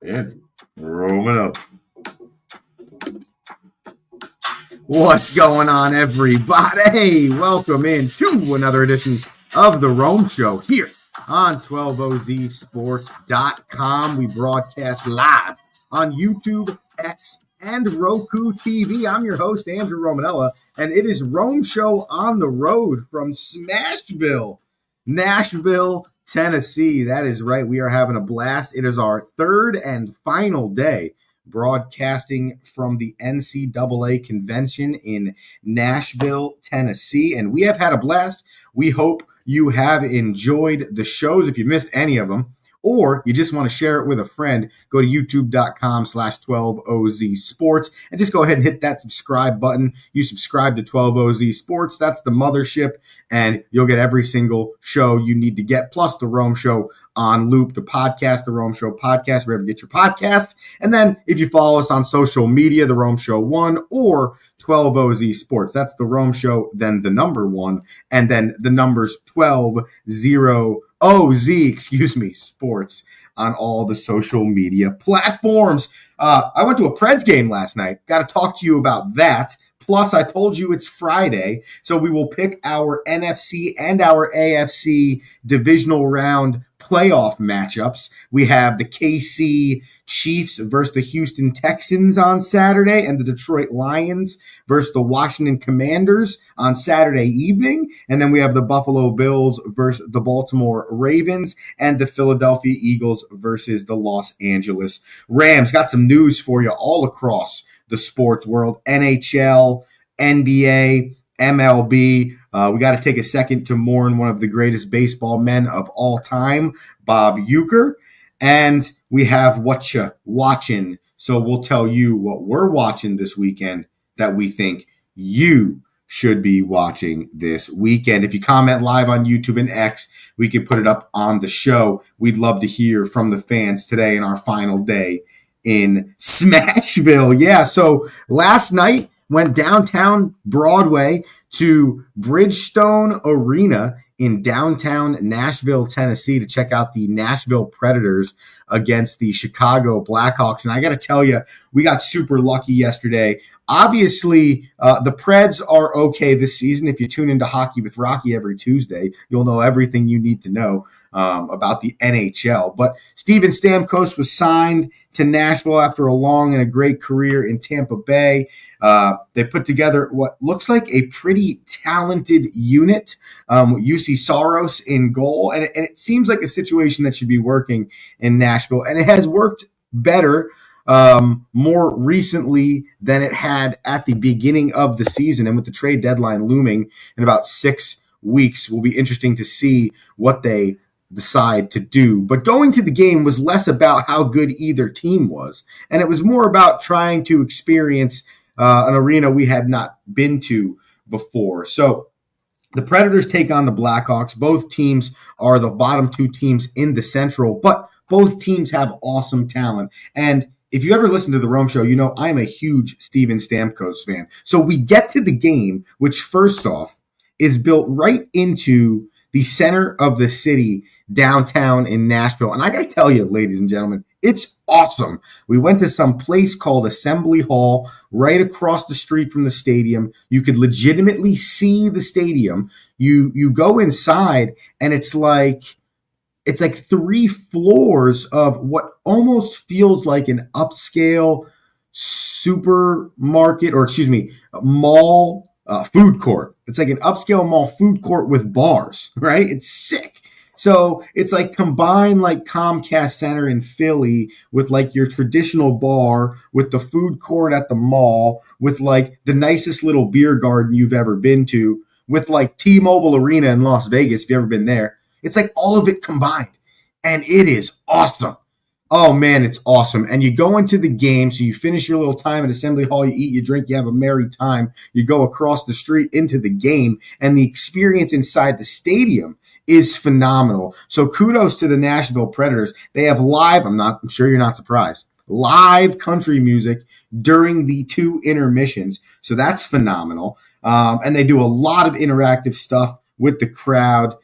It's roaming up. What's going on, everybody? Welcome in to another edition of The Rome Show here on 12ozsports.com. We broadcast live on YouTube, X, and Roku TV. I'm your host, Andrew Romanella, and it is Rome Show on the road from Smashville, Nashville, Tennessee. That is right. We are having a blast. It is our third and final day broadcasting from the NCAA convention in Nashville, Tennessee. And we have had a blast. We hope you have enjoyed the shows. If you missed any of them, or you just want to share it with a friend, go to youtube.com/12OZ Sports and just go ahead and hit that subscribe button. You subscribe to 12OZ Sports. That's the mothership, and you'll get every single show you need to get, plus the Rome Show on loop, the podcast, the Rome Show podcast, wherever you get your podcasts. And then if you follow us on social media, the Rome Show 1 or 12OZ Sports. That's the Rome Show, then the number 1, and then the numbers 12OZ, sports on all the social media platforms. I went to a Preds game last night. Got to talk to you about that. Plus, I told you it's Friday, so we will pick our NFC and our AFC divisional round playoff matchups. We have the KC Chiefs versus the Houston Texans on Saturday, and the Detroit Lions versus the Washington Commanders on Saturday evening. And then we have the Buffalo Bills versus the Baltimore Ravens, and the Philadelphia Eagles versus the Los Angeles Rams. Got some news for you all across the sports world: NHL, NBA, MLB. We got to take a second to mourn one of the greatest baseball men of all time, Bob Uecker. And we have Whatya, Watchin. So we'll tell you what we're watching this weekend that we think you should be watching this weekend. If you comment live on YouTube and X, we can put it up on the show. We'd love to hear from the fans today in our final day in Smashville. Yeah, so last night went downtown Broadway to Bridgestone Arena in downtown Nashville, Tennessee to check out the Nashville Predators against the Chicago Blackhawks. And I got to tell you, we got super lucky yesterday. Obviously, the Preds are okay this season. If you tune into Hockey with Rocky every Tuesday, you'll know everything you need to know about the NHL. But Steven Stamkos was signed to Nashville after a long and a great career in Tampa Bay. They put together what looks like a pretty talented unit. UC Saros in goal, and it seems like a situation that should be working in Nashville, and it has worked better more recently than it had at the beginning of the season. And with the trade deadline looming in about 6 weeks, will be interesting to see what they decide to do. But going to the game was less about how good either team was, and it was more about trying to experience an arena we had not been to before. So the Predators take on the Blackhawks. Both teams are the bottom two teams in the Central, but both teams have awesome talent. And if you ever listen to the Rome Show, you know I'm a huge Steven Stamkos fan. So we get to the game, which first off is built right into the center of the city, downtown in Nashville. And I got to tell you, ladies and gentlemen, it's awesome. We went to some place called Assembly Hall right across the street from the stadium. You could legitimately see the stadium. You go inside, and it's like 3 floors of what almost feels like an upscale supermarket, or mall food court. It's like an upscale mall food court with bars, right? It's sick. So it's like combine like Comcast Center in Philly with like your traditional bar, with the food court at the mall, with like the nicest little beer garden you've ever been to, with like T-Mobile Arena in Las Vegas, if you've ever been there. It's like all of it combined. And it is awesome. Oh, man, it's awesome. And you go into the game, so you finish your little time at Assembly Hall, you eat, you drink, you have a merry time. You go across the street into the game, and the experience inside the stadium is phenomenal. So kudos to the Nashville Predators. They have live, I'm sure you're not surprised, live country music during the 2 intermissions. So that's phenomenal. And they do a lot of interactive stuff with the crowd.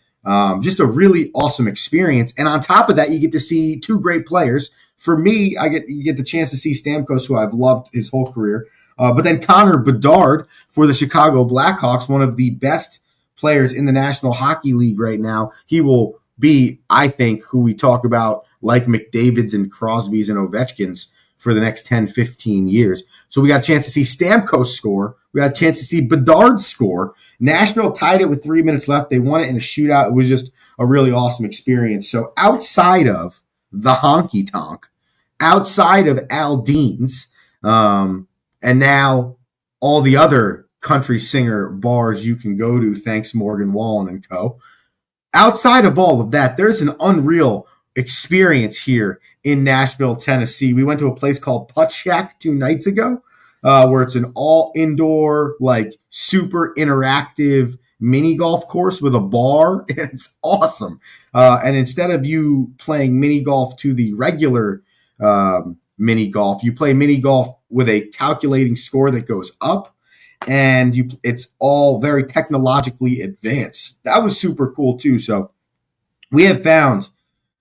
Just a really awesome experience. And on top of that, you get to see 2 great players. for me, you get the chance to see Stamkos, who I've loved his whole career. But then Connor Bedard for the Chicago Blackhawks, one of the best players in the National Hockey League right now. He will be, I think, who we talk about like McDavid's and Crosby's and Ovechkin's for the next 10, 15 years. So we got a chance to see Stamkos score. We got a chance to see Bedard score. Nashville tied it with 3 minutes left. They won it in a shootout. It was just a really awesome experience. So outside of the honky tonk, outside of Aldean's, and now all the other country singer bars you can go to, thanks Morgan Wallen and co. Outside of all of that, there's an unreal experience here in Nashville, Tennessee. We went to a place called Putt Shack 2 nights ago, where it's an all-indoor, like super interactive mini golf course with a bar. It's awesome. And instead of you playing mini golf to the regular mini golf, you play mini golf with a calculating score that goes up. And it's all very technologically advanced. That was super cool, too. So we have found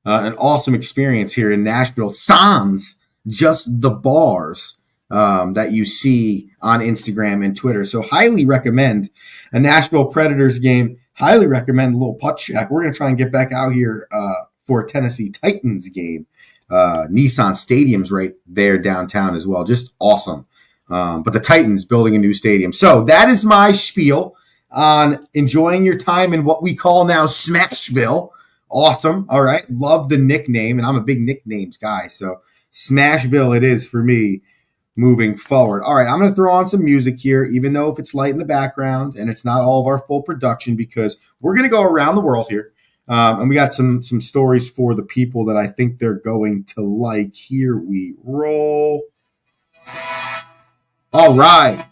an awesome experience here in Nashville, sans just the bars that you see on Instagram and Twitter. So highly recommend a Nashville Predators game. Highly recommend a little Putt Shack. We're going to try and get back out here for a Tennessee Titans game. Nissan Stadium's right there downtown as well. Just awesome. But the Titans building a new stadium. So that is my spiel on enjoying your time in what we call now Smashville. Awesome. All right. Love the nickname, and I'm a big nicknames guy. So Smashville it is for me moving forward. All right. I'm going to throw on some music here, even though if it's light in the background and it's not all of our full production, because we're going to go around the world here. And we got some stories for the people that I think they're going to like. Here we roll. All right.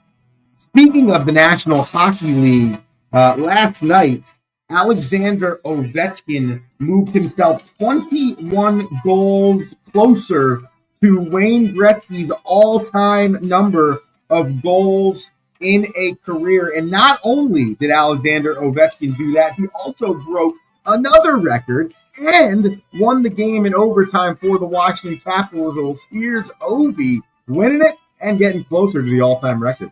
Speaking of the National Hockey League, last night, Alexander Ovechkin moved himself 21 goals closer to Wayne Gretzky's all-time number of goals in a career. And not only did Alexander Ovechkin do that, he also broke another record and won the game in overtime for the Washington Capitals. Here's Ovi winning it and getting closer to the all-time record.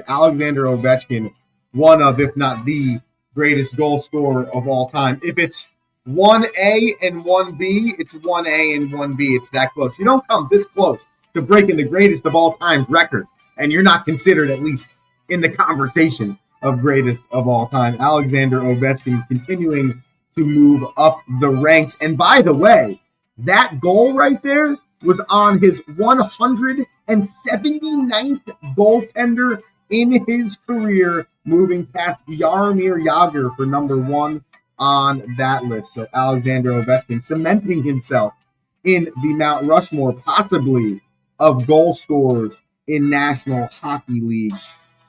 Alexander Ovechkin, one of, if not the greatest goal scorer of all time. If it's 1A and 1B, it's 1A and 1B. It's that close. You don't come this close to breaking the greatest of all time's record, and you're not considered at least in the conversation of greatest of all time. Alexander Ovechkin continuing to move up the ranks. And by the way, that goal right there was on his 179th goaltender in his career, moving past Jaromir Jagr for number 1 on that list. So Alexander Ovechkin cementing himself in the Mount Rushmore, possibly, of goal scorers in National Hockey League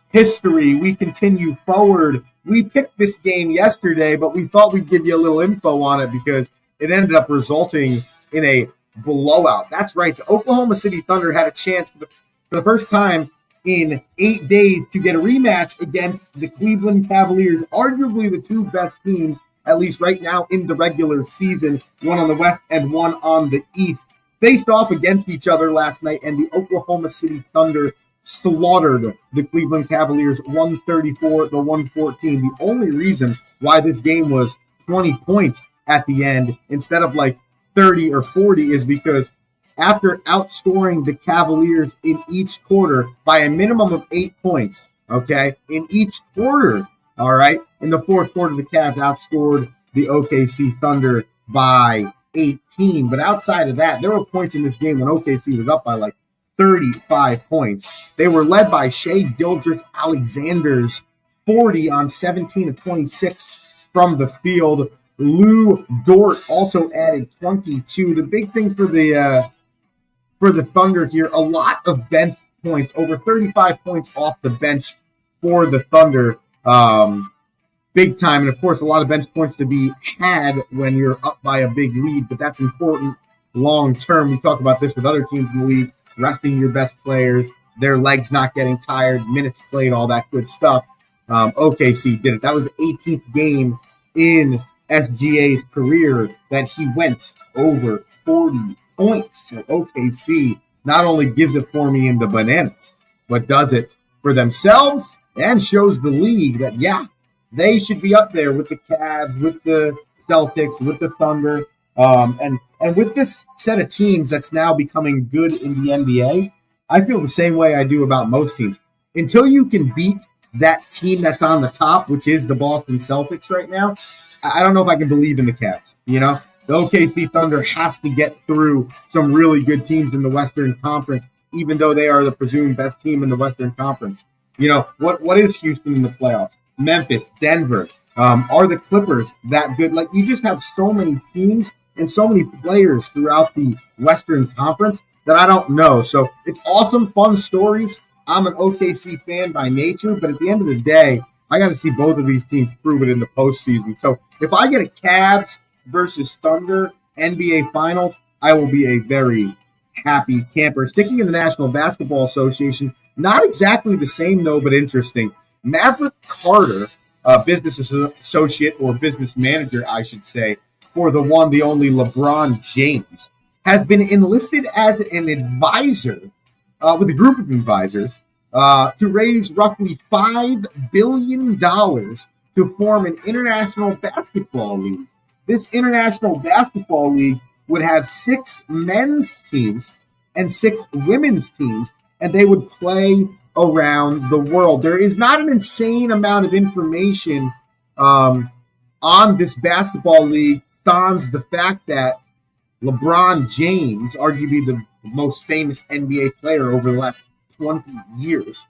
history. We continue forward. We picked this game yesterday, but we thought we'd give you a little info on it because it ended up resulting in a blowout. That's right. The Oklahoma City Thunder had a chance for the first time in 8 days to get a rematch against the Cleveland Cavaliers, arguably the two best teams, at least right now in the regular season, one on the West and one on the East, faced off against each other last night, and the Oklahoma City Thunder slaughtered the Cleveland Cavaliers 134 to 114. The only reason why this game was 20 points at the end instead of like 30 or 40 is because after outscoring the Cavaliers in each quarter by a minimum of 8 points, okay, in each quarter, all right, in the fourth quarter, the Cavs outscored the OKC Thunder by 18. But outside of that, there were points in this game when OKC was up by like 35 points. They were led by Shai Gilgeous-Alexander's 40 on 17 of 26 from the field. Lou Dort also added 22. The big thing for the Thunder here, a lot of bench points, over 35 points off the bench for the Thunder. Big time, and of course, a lot of bench points to be had when you're up by a big lead, but that's important long term. We talk about this with other teams in the league, resting your best players, their legs not getting tired, minutes played, all that good stuff. OKC did it. That was the 18th game in SGA's career that he went over 40 points. So OKC not only gives it for me in the bananas, but does it for themselves and shows the league that, yeah, they should be up there with the Cavs, with the Celtics, with the Thunder. And with this set of teams that's now becoming good in the NBA, I feel the same way I do about most teams. Until you can beat that team that's on the top, which is the Boston Celtics right now, I don't know if I can believe in the Cavs. You know, the OKC Thunder has to get through some really good teams in the Western Conference, even though they are the presumed best team in the Western Conference. You know, what is Houston in the playoffs? Memphis, Denver. Are the Clippers that good? Like, you just have so many teams and so many players throughout the Western Conference that I don't know. So it's awesome, fun stories. I'm an OKC fan by nature, but at the end of the day, I got to see both of these teams prove it in the postseason. So if I get a Cavs versus Thunder NBA Finals, I will be a very happy camper. Sticking in the National Basketball Association, not exactly the same, though, but interesting. Maverick Carter, business associate or business manager, I should say, for the one, the only LeBron James, has been enlisted as an advisor with a group of advisors to raise roughly $5 billion to form an international basketball league. This international basketball league would have 6 men's teams and 6 women's teams, and they would play around the world. There is not an insane amount of information on this basketball league, sans the fact that LeBron James, arguably the most famous NBA player over the last 20 years,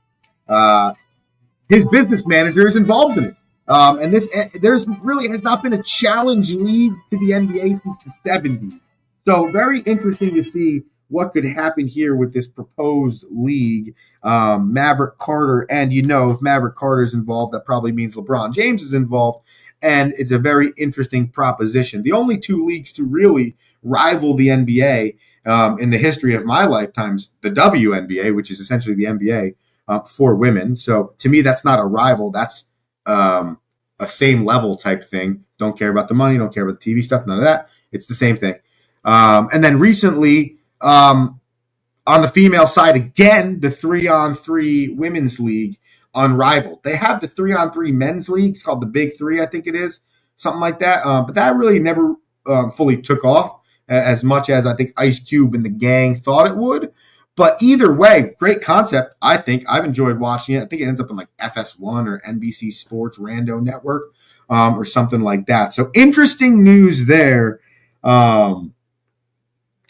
his business manager is involved in it. And there's really has not been a challenge league to the NBA since the 70s. So very interesting to see what could happen here with this proposed league. Maverick Carter, and if Maverick Carter is involved, that probably means LeBron James is involved. And it's a very interesting proposition. The only 2 leagues to really rival the NBA in the history of my lifetimes, the WNBA, which is essentially the NBA for women. So to me, that's not a rival. That's a same level type thing. Don't care about the money, don't care about the TV stuff, none of that. It's the same thing. And then recently, on the female side, again, the 3-on-3 women's league, unrivaled. They have the 3-on-3 men's league. It's called the Big Three, I think it is, something like that. But that really never fully took off as much as I think Ice Cube and the gang thought it would. But either way, great concept. I think I've enjoyed watching it. I think it ends up on like FS1 or NBC Sports Rando Network or something like that. So interesting news there out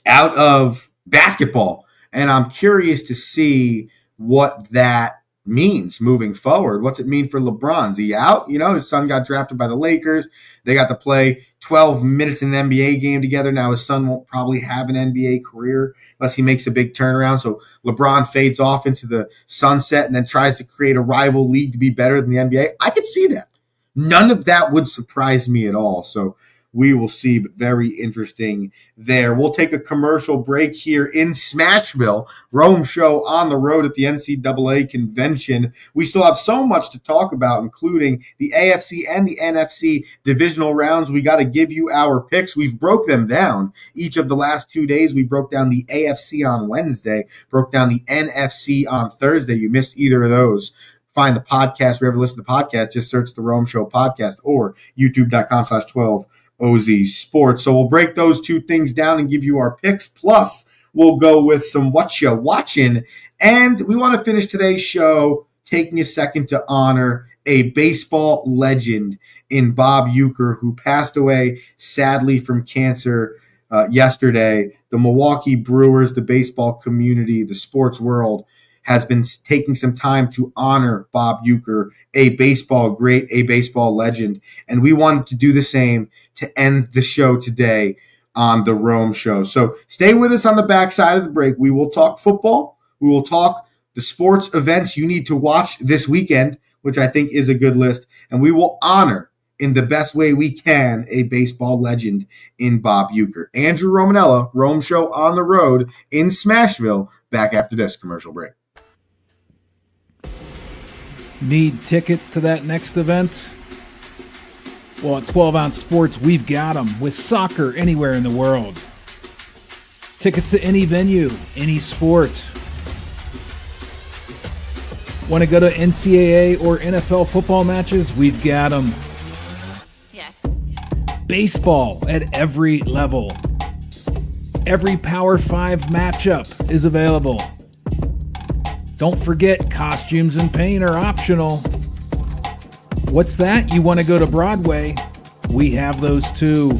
of basketball. And I'm curious to see what that means moving forward. What's it mean for LeBron? Is he out? His son got drafted by the Lakers. They got to play 12 minutes in an NBA game together. Now his son won't probably have an NBA career unless he makes a big turnaround. So LeBron fades off into the sunset and then tries to create a rival league to be better than the NBA. I could see that. None of that would surprise me at all. So we will see, but very interesting there. We'll take a commercial break here in Smashville. Rome Show on the road at the NCAA convention. We still have so much to talk about, including the AFC and the NFC divisional rounds. We got to give you our picks. We've broke them down each of the last 2 days. We broke down the AFC on Wednesday, broke down the NFC on Thursday. You missed either of those. Find the podcast wherever you listen to podcasts. Just search the Rome Show podcast or youtube.com/12 OZ Sports. So we'll break those 2 things down and give you our picks. Plus, we'll go with some Whatya Watchin. And we want to finish today's show taking a second to honor a baseball legend in Bob Uecker, who passed away sadly from cancer yesterday. The Milwaukee Brewers, the baseball community, the sports world has been taking some time to honor Bob Uecker, a baseball great, a baseball legend. And we wanted to do the same to end the show today on the Rome Show. So stay with us on the backside of the break. We will talk football. We will talk the sports events you need to watch this weekend, which I think is a good list. And we will honor, in the best way we can, a baseball legend in Bob Uecker. Andrew Romanella, Rome Show on the road in Smashville. Back after this commercial break. Need tickets to that next event? Well, at 12 Ounce Sports, we've got them with soccer anywhere in the world. Tickets to any venue, any sport. Want to go to NCAA or NFL football matches? We've got them. Yeah. Baseball at every level. Every Power 5 matchup is available. Don't forget, costumes and paint are optional. What's that? You want to go to Broadway? We have those too.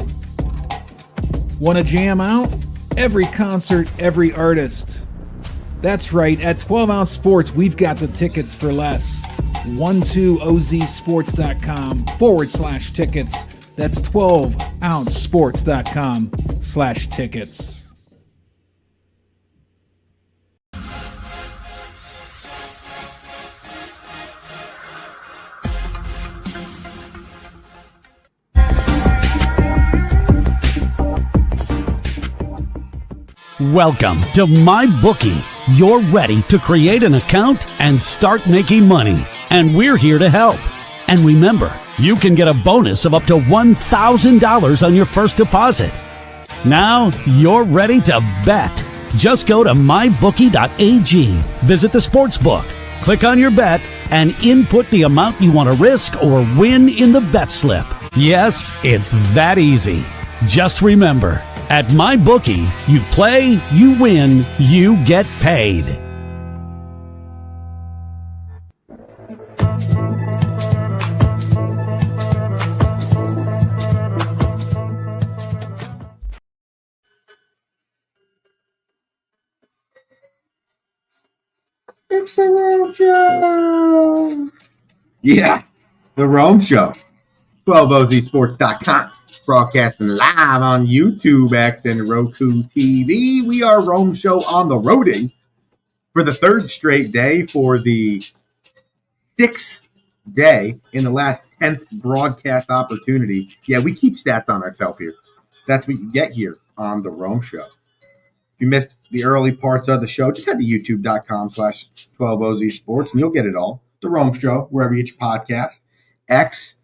Want to jam out? Every concert, every artist. That's right, at 12 Ounce Sports, we've got the tickets for less. 12ozsports.com/tickets. That's 12ouncesports.com/tickets. Welcome to MyBookie. You're ready to create an account and start making money. And we're here to help. And remember, you can get a bonus of up to $1,000 on your first deposit. Now you're ready to bet. Just go to mybookie.ag, visit the sportsbook, click on your bet, and input the amount you want to risk or win in the bet slip. Yes, it's that easy. Just remember, at MyBookie, you play, you win, you get paid. It's the Rome Show. Yeah, the Rome Show. 12ozsports.com. Broadcasting live on YouTube, X, and Roku TV. We are Rome Show on the roading for the third straight day for the sixth day in the last 10th broadcast opportunity. Yeah, we keep stats on ourselves here. That's what you get here on the Rome Show. If you missed the early parts of the show, just head to youtube.com/12ozsports and you'll get it all. The Rome Show, wherever you get your podcast. X,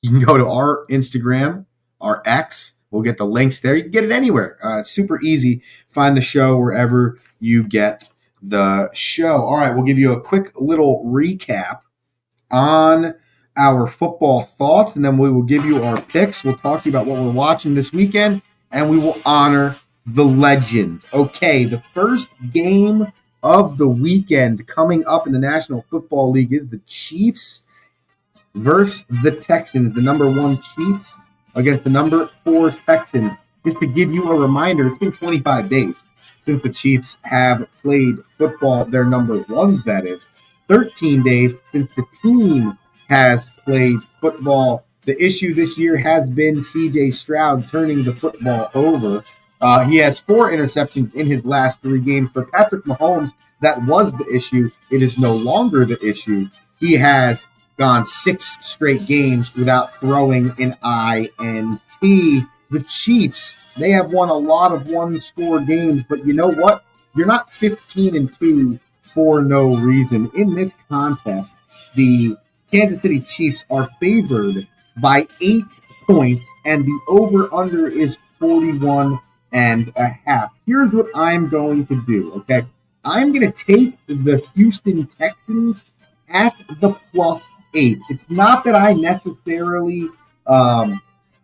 you can go to our Instagram, our X. We'll get the links there. You can get it anywhere. It's super easy. Find the show wherever you get the show. All right, we'll give you a quick little recap on our football thoughts, and then we will give you our picks. We'll talk to you about what we're watching this weekend, and we will honor the legend. Okay, the first game of the weekend coming up in the National Football League is the Chiefs versus the Texans. The number 1 Chiefs against the number 4 Texans. Just to give you a reminder, it's been 25 days since the Chiefs have played football, their number 1s, that is. 13 days since the team has played football. The issue this year has been C.J. Stroud turning the football over. He has 4 interceptions in his last 3 games. For Patrick Mahomes, that was the issue. It is no longer the issue. He has gone 6 straight games without throwing an INT. The Chiefs, they have won a lot of one-score games, but you know what? You're not 15-2 for no reason. In this contest, the Kansas City Chiefs are favored by 8 points, and the over-under is 41.5. Here's what I'm going to do, okay? I'm going to take the Houston Texans at the +8. It's not that I necessarily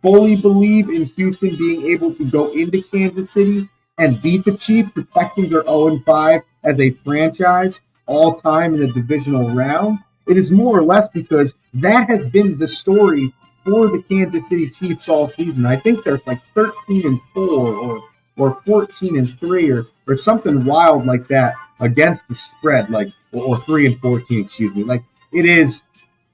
fully believe in Houston being able to go into Kansas City and beat the Chiefs. The Texans are 0-5 as a franchise all time in the divisional round. It is more or less because that has been the story for the Kansas City Chiefs all season. I think they're like 13-4 or 14-3 or something wild like that against the spread, like or 3-14, excuse me. Like it is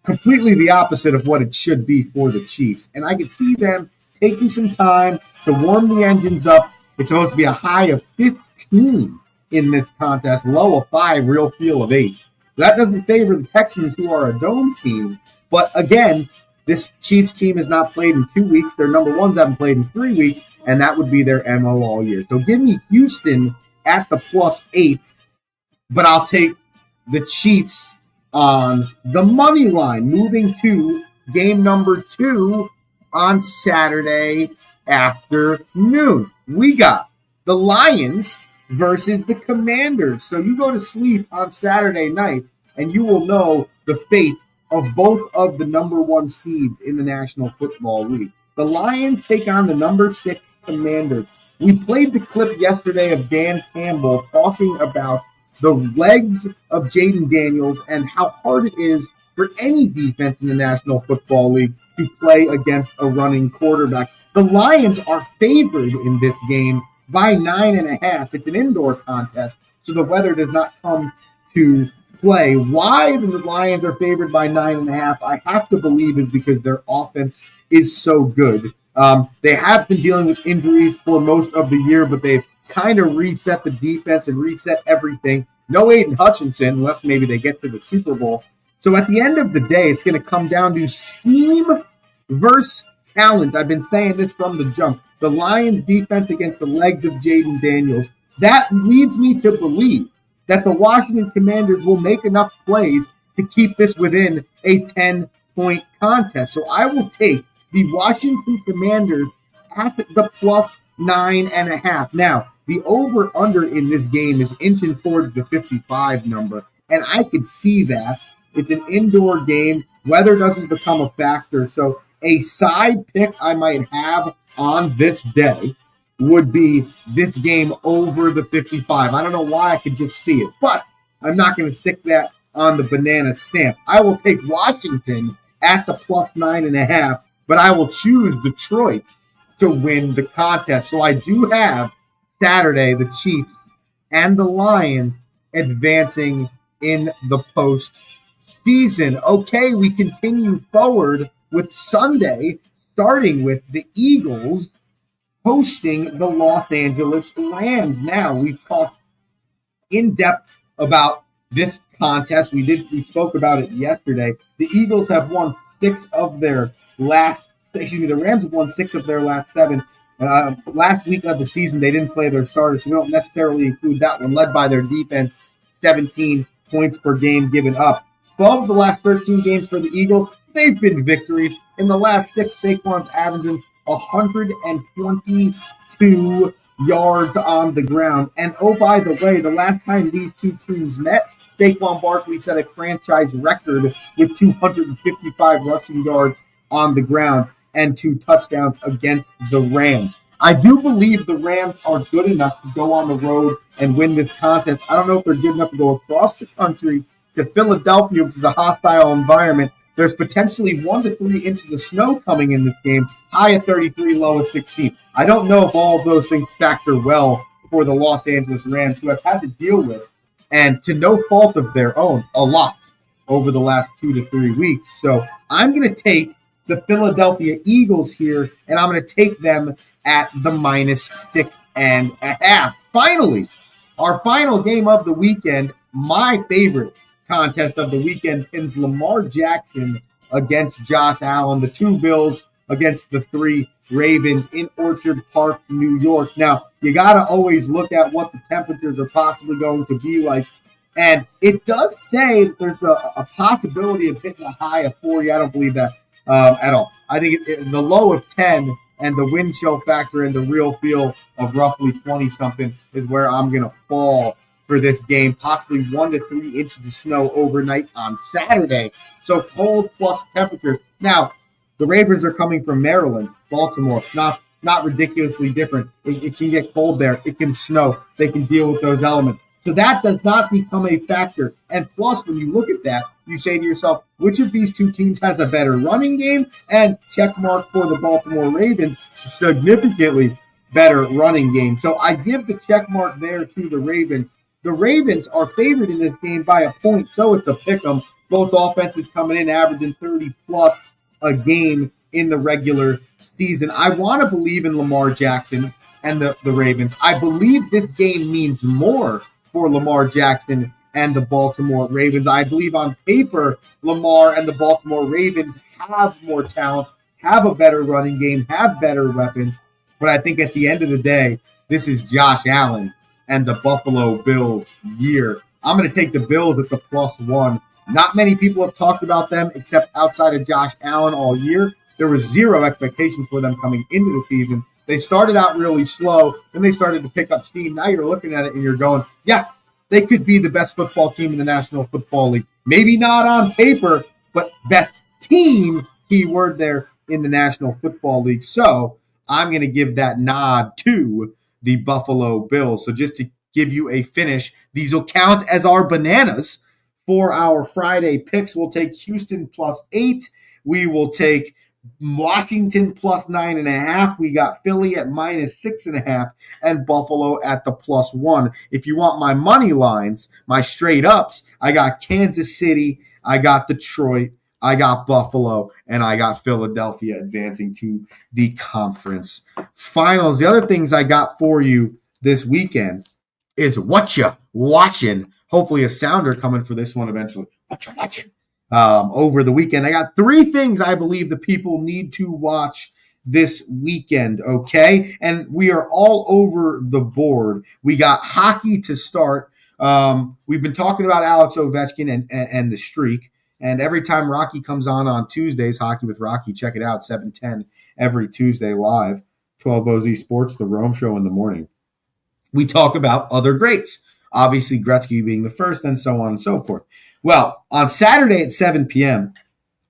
completely the opposite of what it should be for the Chiefs. And I can see them taking some time to warm the engines up. It's supposed to be a high of 15 in this contest, low of 5, real feel of 8. That doesn't favor the Texans, who are a dome team. But again, this Chiefs team has not played in 2 weeks. Their number 1s haven't played in 3 weeks, and that would be their MO all year. So give me Houston at the +8, but I'll take the Chiefs on the money line. Moving to game number 2 on Saturday afternoon. We got the Lions versus the Commanders. So you go to sleep on Saturday night, and you will know the fate of both of the number 1 seeds in the National Football League. The Lions take on the number 6 Commanders. We played the clip yesterday of Dan Campbell talking about the legs of Jaden Daniels and how hard it is for any defense in the National Football League to play against a running quarterback. The Lions are favored in this game by 9.5. It's an indoor contest, so the weather does not come to play. Why the Lions are favored by 9.5, I have to believe is because their offense is so good. They have been dealing with injuries for most of the year, but they've kind of reset the defense and reset everything. No Aiden Hutchinson, unless maybe they get to the Super Bowl. So at the end of the day, it's going to come down to scheme versus talent. I've been saying this from the jump. The Lions' defense against the legs of Jaden Daniels. That leads me to believe that the Washington Commanders will make enough plays to keep this within a 10-point contest. So I will take the Washington Commanders at the plus 9.5. Now, the over-under in this game is inching towards the 55 number, and I could see that. It's an indoor game. Weather doesn't become a factor. So a side pick I might have on this day would be this game over the 55. I don't know why I could just see it, but I'm not going to stick that on the banana stamp. I will take Washington at the plus 9.5, but I will choose Detroit to win the contest. So I do have Saturday, the Chiefs and the Lions advancing in the postseason. Okay, we continue forward with Sunday, starting with the Eagles hosting the Los Angeles Rams. Now, we've talked in depth about this contest. We spoke about it yesterday. The Eagles have won the Rams have won 6 of their last 7. Last week of the season, they didn't play their starters, so we don't necessarily include that one, led by their defense, 17 points per game given up. 12 of the last 13 games for the Eagles, they've been victories. In the last 6, Saquon's averaging 122 yards on the ground. And oh, by the way, the last time these two teams met, Saquon Barkley set a franchise record with 255 rushing yards on the ground and 2 touchdowns against the Rams. I do believe the Rams are good enough to go on the road and win this contest. I don't know if they're good enough to go across the country to Philadelphia, which is a hostile environment. There's potentially 1 to 3 inches of snow coming in this game, high at 33, low at 16. I don't know if all of those things factor well for the Los Angeles Rams, who have had to deal with, and to no fault of their own, a lot over the last 2 to 3 weeks. So I'm going to take the Philadelphia Eagles here, and I'm going to take them at the minus 6.5. Finally, our final game of the weekend, my favorite contest of the weekend, pins Lamar Jackson against Josh Allen, the 2 Bills against the 3 Ravens in Orchard Park, New York. Now, you got to always look at what the temperatures are possibly going to be like. And it does say that there's a possibility of hitting a high of 40. I don't believe that at all. I think the low of 10 and the wind chill factor and the real feel of roughly 20-something is where I'm going to fall for this game. Possibly 1 to 3 inches of snow overnight on Saturday. So cold plus temperatures. Now, the Ravens are coming from Maryland, Baltimore. Not ridiculously different. It can get cold there. It can snow. They can deal with those elements. So that does not become a factor. And plus, when you look at that, you say to yourself, which of these two teams has a better running game? And check mark for the Baltimore Ravens, significantly better running game. So I give the check mark there to the Ravens. The Ravens are favored in this game by a point, so it's a pick 'em. Both offenses coming in averaging 30-plus a game in the regular season. I want to believe in Lamar Jackson and the Ravens. I believe this game means more for Lamar Jackson and the Baltimore Ravens. I believe on paper, Lamar and the Baltimore Ravens have more talent, have a better running game, have better weapons. But I think at the end of the day, this is Josh Allen and the Buffalo Bills year. I'm going to take the Bills at the +1. Not many people have talked about them except outside of Josh Allen all year. There was 0 expectations for them coming into the season. They started out really slow, then they started to pick up steam. Now you're looking at it and you're going, yeah, they could be the best football team in the National Football League. Maybe not on paper, but best team, keyword there, in the National Football League. So I'm going to give that nod to the Buffalo Bills. So just to give you a finish, these will count as our bananas for our Friday picks. We'll take Houston +8. We will take Washington +9.5. We got Philly at -6.5 and Buffalo at the +1. If you want my money lines, my straight ups, I got Kansas City, I got Detroit, I got Buffalo, and I got Philadelphia advancing to the conference finals. The other things I got for you this weekend is Whatya, Watchin. Hopefully a sounder coming for this one eventually. Whatya, Watchin. Over the weekend, I got 3 things I believe the people need to watch this weekend, okay? And we are all over the board. We got hockey to start. We've been talking about Alex Ovechkin and the streak. And every time Rocky comes on Tuesdays, Hockey with Rocky, check it out, 7:10 every Tuesday live, 12 OZ Sports, the Rome Show in the morning. We talk about other greats, obviously Gretzky being the first and so on and so forth. Well, on Saturday at 7 p.m.,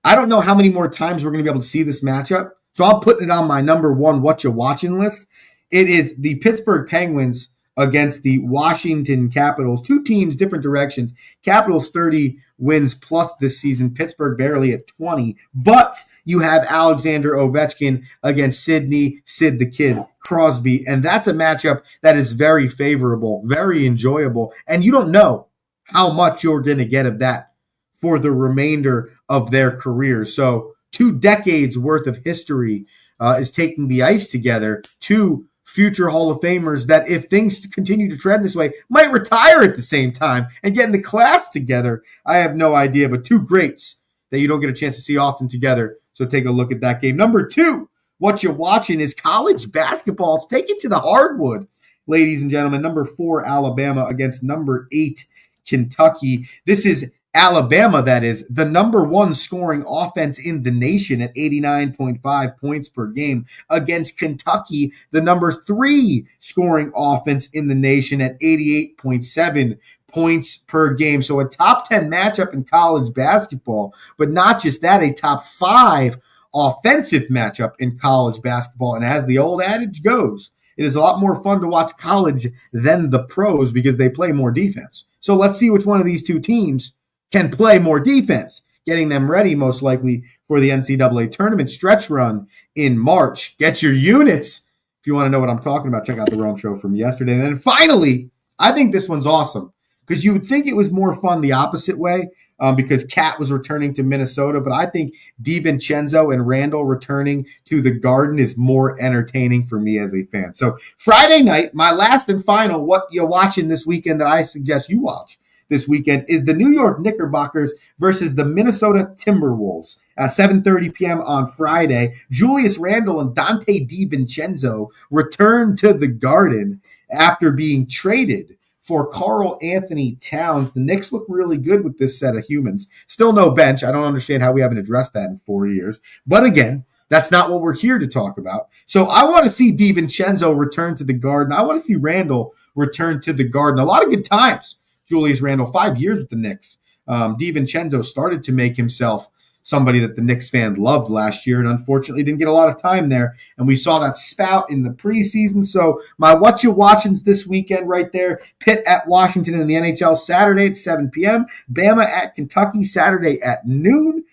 I don't know how many more times we're going to be able to see this matchup, so I'm putting it on my number 1 Whatya Watchin list. It is the Pittsburgh Penguins against the Washington Capitals. 2 teams, different directions. Capitals 30 wins plus this season. Pittsburgh barely at 20. But you have Alexander Ovechkin against Sid the Kid Crosby. And that's a matchup that is very favorable, very enjoyable. And you don't know how much you're going to get of that for the remainder of their career. So 2 decades worth of history is taking the ice together. 2 future Hall of Famers that, if things continue to trend this way, might retire at the same time and get in the class together. I have no idea, but 2 greats that you don't get a chance to see often together. So take a look at that game. Number 2, what you're watching is college basketball. Let's take it to the hardwood, ladies and gentlemen. Number 4, Alabama against number 8, Kentucky. This is Alabama, that is, the number 1 scoring offense in the nation at 89.5 points per game, against Kentucky, the number 3 scoring offense in the nation at 88.7 points per game. So a top 10 matchup in college basketball, but not just that, a top 5 offensive matchup in college basketball. And as the old adage goes, it is a lot more fun to watch college than the pros because they play more defense. So let's see which one of these 2 teams can play more defense, getting them ready most likely for the NCAA tournament stretch run in March. Get your units. If you want to know what I'm talking about, check out the Rome Show from yesterday. And then finally, I think this one's awesome because you would think it was more fun the opposite way because Cat was returning to Minnesota, but I think DiVincenzo and Randall returning to the Garden is more entertaining for me as a fan. So Friday night, my last and final what you're watching this weekend that I suggest you watch this weekend is the New York Knickerbockers versus the Minnesota Timberwolves at 7:30 p.m. on Friday. Julius Randle and Dante DiVincenzo return to the Garden after being traded for Karl Anthony Towns. The Knicks look really good with this set of humans. Still no bench. I don't understand how we haven't addressed that in 4 years. But again, that's not what we're here to talk about. So I want to see DiVincenzo return to the Garden. I want to see Randle return to the Garden. A lot of good times. Julius Randle, 5 years with the Knicks. DiVincenzo started to make himself somebody that the Knicks fan loved last year and unfortunately didn't get a lot of time there. And we saw that spout in the preseason. So my what you watching's this weekend right there. Pitt at Washington in the NHL Saturday at 7 p.m. Bama at Kentucky Saturday at noon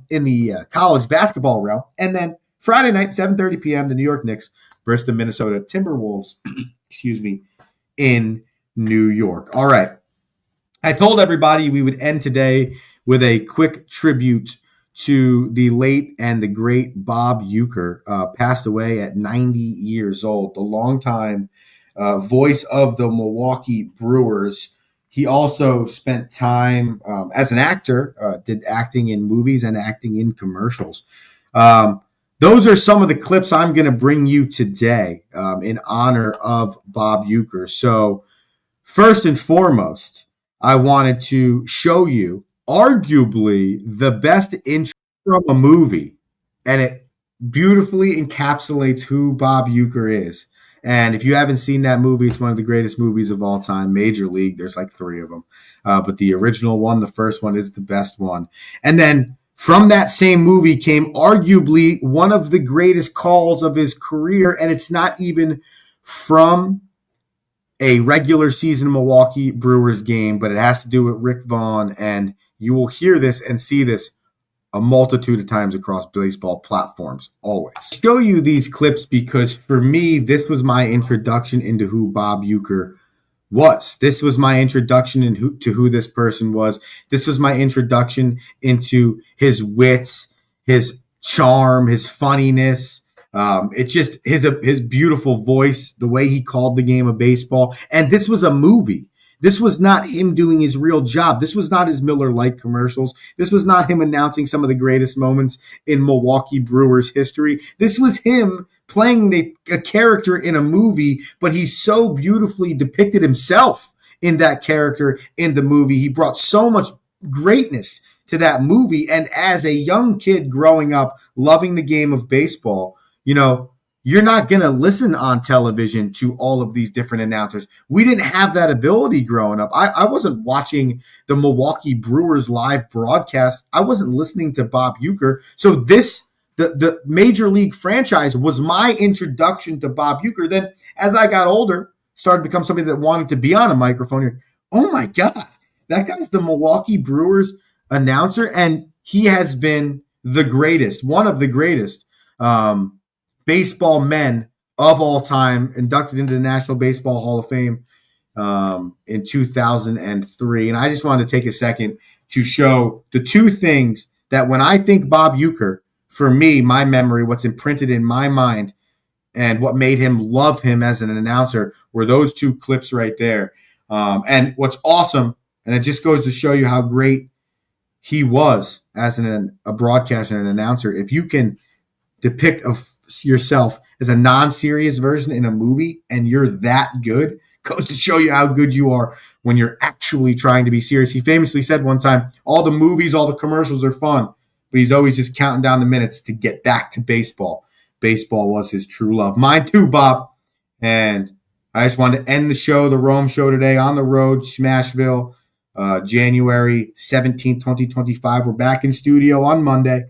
in the college basketball realm. And then Friday night, 7:30 p.m., the New York Knicks versus the Minnesota Timberwolves, in New York. All right. I told everybody we would end today with a quick tribute to the late and the great Bob Uecker, passed away at 90 years old, the longtime voice of the Milwaukee Brewers. He also spent time as an actor, did acting in movies and acting in commercials. Those are some of the clips I'm going to bring you today in honor of Bob Uecker. So first and foremost, I wanted to show you arguably the best intro from a movie, and it beautifully encapsulates who Bob Uecker is. And if you haven't seen that movie, it's one of the greatest movies of all time. Major League, there's like 3 of them. But the original one, the first one, is the best one. And then from that same movie came arguably one of the greatest calls of his career, and it's not even from a regular season Milwaukee Brewers game, but it has to do with Rick Vaughn, and you will hear this and see this a multitude of times across baseball platforms, always. I show you these clips because for me, this was my introduction into who Bob Uecker was. This was my introduction to who this person was. This was my introduction into his wits, his charm, his funniness. It's just his beautiful voice, the way he called the game of baseball. And this was a movie. This was not him doing his real job. This was not his Miller Lite commercials. This was not him announcing some of the greatest moments in Milwaukee Brewers history. This was him playing a character in a movie, but he so beautifully depicted himself in that character in the movie. He brought so much greatness to that movie. And as a young kid growing up, loving the game of baseball, you're not going to listen on television to all of these different announcers. We didn't have that ability growing up. I wasn't watching the Milwaukee Brewers live broadcast. I wasn't listening to Bob Uecker. So the Major League franchise was my introduction to Bob Uecker. Then as I got older, started to become somebody that wanted to be on a microphone. Oh my God, that guy's the Milwaukee Brewers announcer. And he has been the greatest, one of the greatest, baseball men of all time, inducted into the National Baseball Hall of Fame in 2003. And I just wanted to take a second to show the 2 things that when I think Bob Uecker, for me, my memory, what's imprinted in my mind and what made him love him as an announcer were those 2 clips right there. And what's awesome, and it just goes to show you how great he was as a broadcaster and an announcer, if you can depict yourself as a non-serious version in a movie and you're that good, goes to show you how good you are when you're actually trying to be serious. He famously said one time, all the movies, all the commercials are fun, but he's always just counting down the minutes to get back to baseball. Baseball was his true love. Mine too, Bob. And I just wanted to end the show, the Rome show today, on the road, Smashville, January 17th, 2025. We're back in studio on Monday.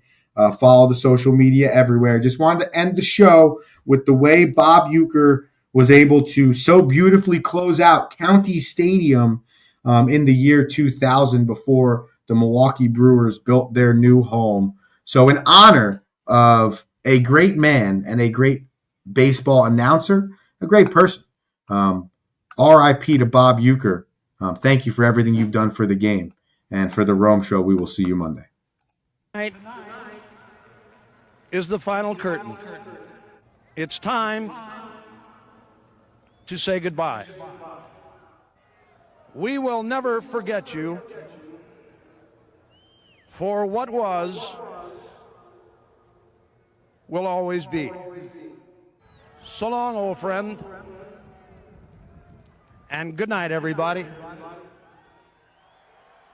Follow the social media everywhere. Just wanted to end the show with the way Bob Uecker was able to so beautifully close out County Stadium in the year 2000 before the Milwaukee Brewers built their new home. So in honor of a great man and a great baseball announcer, a great person, R.I.P. to Bob Uecker. Thank you for everything you've done for the game. And for the Rome show, we will see you Monday. Tonight is the final curtain. It's time to say goodbye. We will never forget you, for what was will always be. So long, old friend, and good night, everybody.